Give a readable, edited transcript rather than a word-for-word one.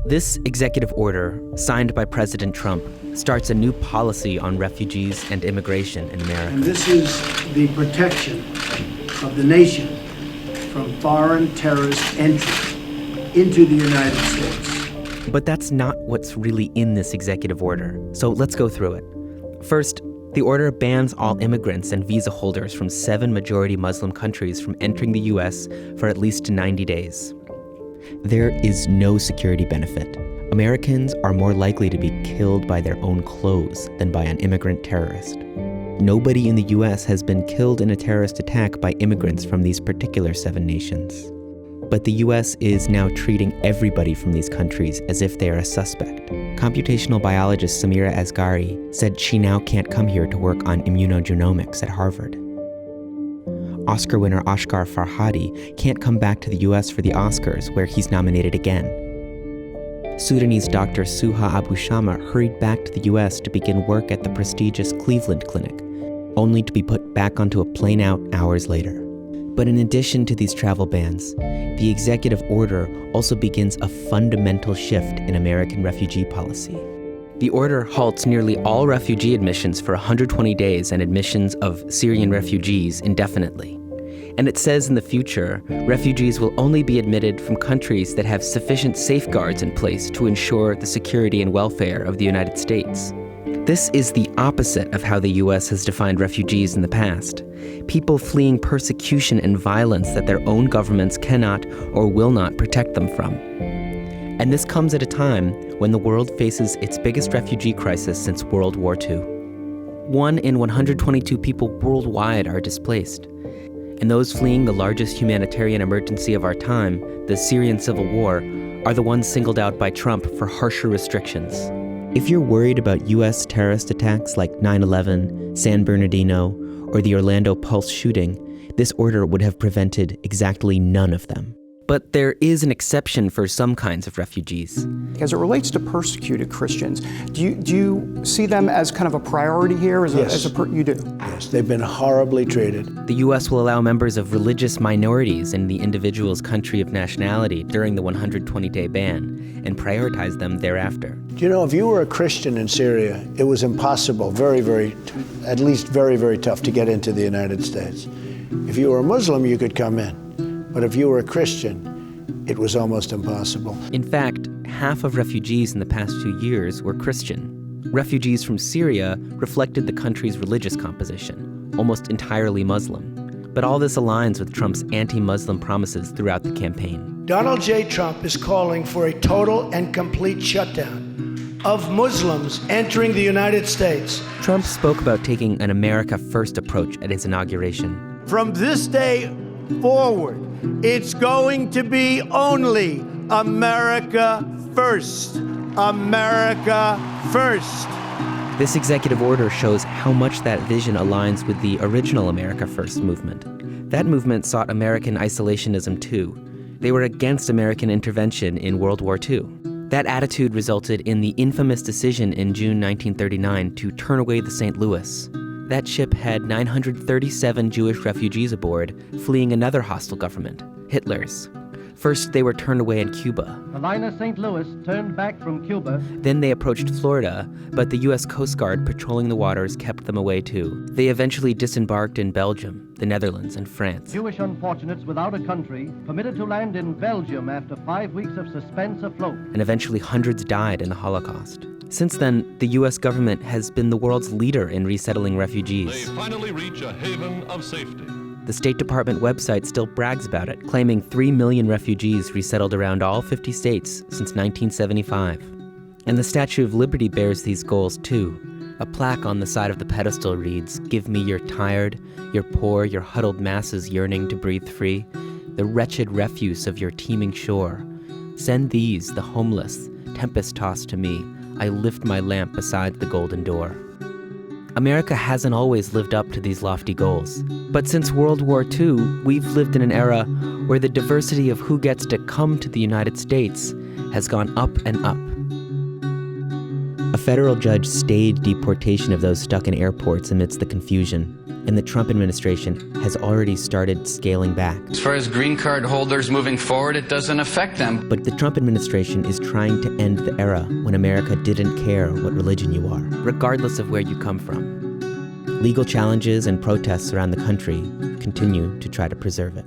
This executive order, signed by President Trump, starts a new policy on refugees and immigration in America. And this is the protection of the nation from foreign terrorist entry into the United States. But that's not what's really in this executive order, so let's go through it. First, the order bans all immigrants and visa holders from 7 majority Muslim countries from entering the U.S. for at least 90 days. There is no security benefit. Americans are more likely to be killed by their own clothes than by an immigrant terrorist. Nobody in the U.S. has been killed in a terrorist attack by immigrants from these particular 7 nations. But the U.S. is now treating everybody from these countries as if they are a suspect. Computational biologist Samira Asghari said she now can't come here to work on immunogenomics at Harvard. Oscar winner Ashghar Farhadi can't come back to the U.S. for the Oscars, where he's nominated again. Sudanese doctor Suha Abu Shama hurried back to the U.S. to begin work at the prestigious Cleveland Clinic, only to be put back onto a plane out hours later. But in addition to these travel bans, the executive order also begins a fundamental shift in American refugee policy. The order halts nearly all refugee admissions for 120 days and admissions of Syrian refugees indefinitely. And it says in the future, refugees will only be admitted from countries that have sufficient safeguards in place to ensure the security and welfare of the United States. This is the opposite of how the U.S. has defined refugees in the past. People fleeing persecution and violence that their own governments cannot or will not protect them from. And this comes at a time when the world faces its biggest refugee crisis since World War II. 1 in 122 people worldwide are displaced. And those fleeing the largest humanitarian emergency of our time, the Syrian civil war, are the ones singled out by Trump for harsher restrictions. If you're worried about U.S. terrorist attacks like 9/11, San Bernardino, or the Orlando Pulse shooting, this order would have prevented exactly none of them. But there is an exception for some kinds of refugees. As it relates to persecuted Christians, do you see them as kind of a priority here? Yes. You do? Yes, they've been horribly treated. The U.S. will allow members of religious minorities in the individual's country of nationality during the 120-day ban and prioritize them thereafter. Do you know, if you were a Christian in Syria, it was impossible, at least very tough to get into the United States. If you were a Muslim, you could come in. But if you were a Christian, it was almost impossible. In fact, half of refugees in the past 2 years were Christian. Refugees from Syria reflected the country's religious composition, almost entirely Muslim. But all this aligns with Trump's anti-Muslim promises throughout the campaign. Donald J. Trump is calling for a total and complete shutdown of Muslims entering the United States. Trump spoke about taking an America First approach at his inauguration. From this day forward, it's going to be only America first. America first. This executive order shows how much that vision aligns with the original America First movement. That movement sought American isolationism too. They were against American intervention in World War II. That attitude resulted in the infamous decision in June 1939 to turn away the St. Louis. That ship had 937 Jewish refugees aboard, fleeing another hostile government, Hitler's. First, they were turned away in Cuba. The liner St. Louis turned back from Cuba. Then they approached Florida, but the U.S. Coast Guard patrolling the waters kept them away too. They eventually disembarked in Belgium, the Netherlands, and France. Jewish unfortunates without a country permitted to land in Belgium after 5 weeks of suspense afloat. And eventually hundreds died in the Holocaust. Since then, the U.S. government has been the world's leader in resettling refugees. They finally reach a haven of safety. The State Department website still brags about it, claiming 3 million refugees resettled around all 50 states since 1975. And the Statue of Liberty bears these goals too. A plaque on the side of the pedestal reads, "Give me your tired, your poor, your huddled masses yearning to breathe free, the wretched refuse of your teeming shore. Send these, the homeless, tempest-tossed to me. I lift my lamp beside the golden door." America hasn't always lived up to these lofty goals. But since World War II, we've lived in an era where the diversity of who gets to come to the United States has gone up and up. A federal judge stayed deportation of those stuck in airports amidst the confusion, and the Trump administration has already started scaling back. As far as green card holders moving forward, it doesn't affect them. But the Trump administration is trying to end the era when America didn't care what religion you are, regardless of where you come from. Legal challenges and protests around the country continue to try to preserve it.